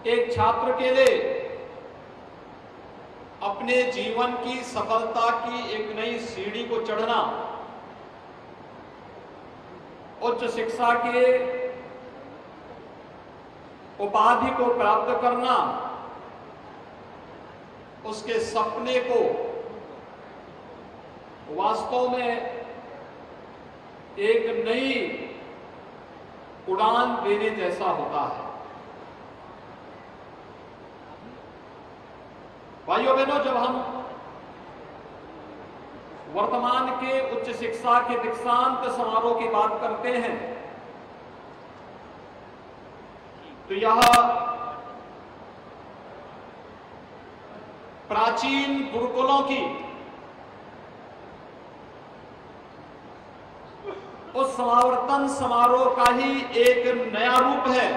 एक छात्र के लिए अपने जीवन की सफलता की एक नई सीढ़ी को चढ़ना, उच्च शिक्षा के उपाधि को प्राप्त करना, उसके सपने को वास्तव में एक नई उड़ान देने जैसा होता है। भाइयों बहनों, जब हम वर्तमान के उच्च शिक्षा के दीक्षांत समारोह की बात करते हैं तो यह प्राचीन गुरुकुलों की उस समावर्तन समारोह का ही एक नया रूप है,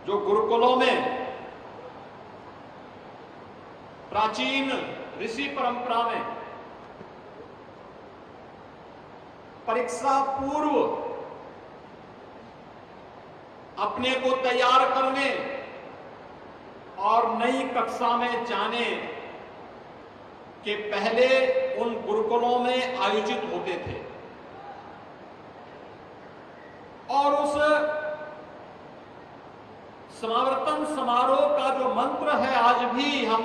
जो गुरुकुलों में प्राचीन ऋषि परंपरा में परीक्षा पूर्व अपने को तैयार करने और नई कक्षा में जाने के पहले उन गुरुकुलों में आयोजित होते थे। और उस समावर्तन समारोह का जो मंत्र है, आज भी हम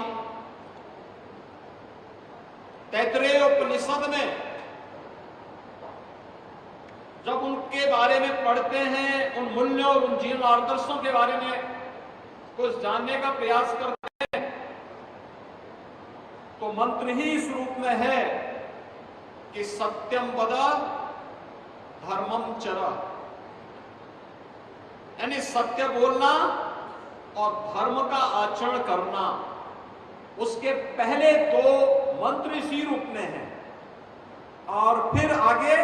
तैत्तिरीय उपनिषद में जब उनके बारे में पढ़ते हैं, उन मूल्यों, उन जीवन आदर्शों के बारे में कुछ जानने का प्रयास करते हैं, तो मंत्र ही इस रूप में है कि सत्यम वद धर्मम चर, यानी सत्य बोलना और धर्म का आचरण करना। उसके पहले दो मंत्र इसी रूप में है। और फिर आगे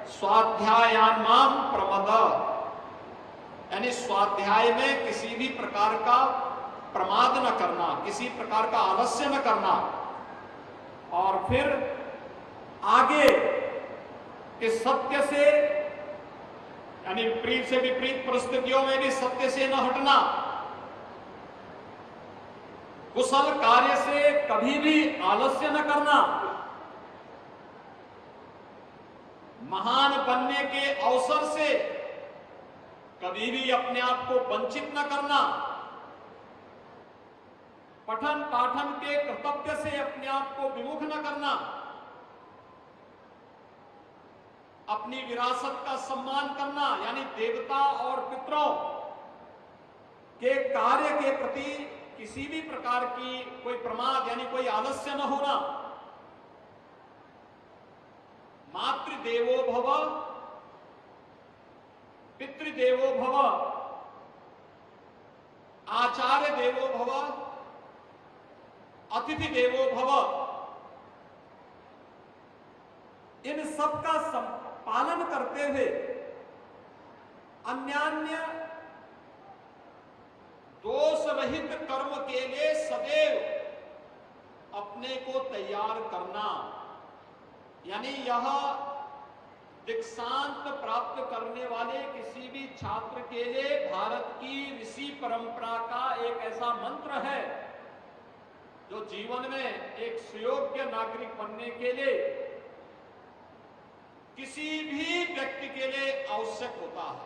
स्वाध्यायान्माम प्रमद, यानी स्वाध्याय में किसी भी प्रकार का प्रमाद न करना, किसी प्रकार का आलस्य न करना। और फिर आगे कि सत्य से, यानी विपरीत से विपरीत परिस्थितियों में भी सत्य से न हटना, कुशल कार्य से कभी भी आलस्य न करना, महान बनने के अवसर से कभी भी अपने आप को वंचित न करना, पठन पाठन के कर्तव्य से अपने आप को विमुख न करना, अपनी विरासत का सम्मान करना, यानी देवता और पितरों के कार्य के प्रति किसी भी प्रकार की कोई प्रमाद यानी कोई आलस्य न होना। मातृदेवो भव, पितृदेवो भव, आचार्य देवो भव, अतिथि देवो भव, इन सब का पालन करते हुए अन्यान्य दोष रहित कर्म के लिए सदैव अपने को तैयार करना। यानी यह दीक्षांत प्राप्त करने वाले किसी भी छात्र के लिए भारत की ऋषि परंपरा का एक ऐसा मंत्र है जो जीवन में एक सुयोग्य नागरिक बनने के लिए किसी भी व्यक्ति के लिए आवश्यक होता है।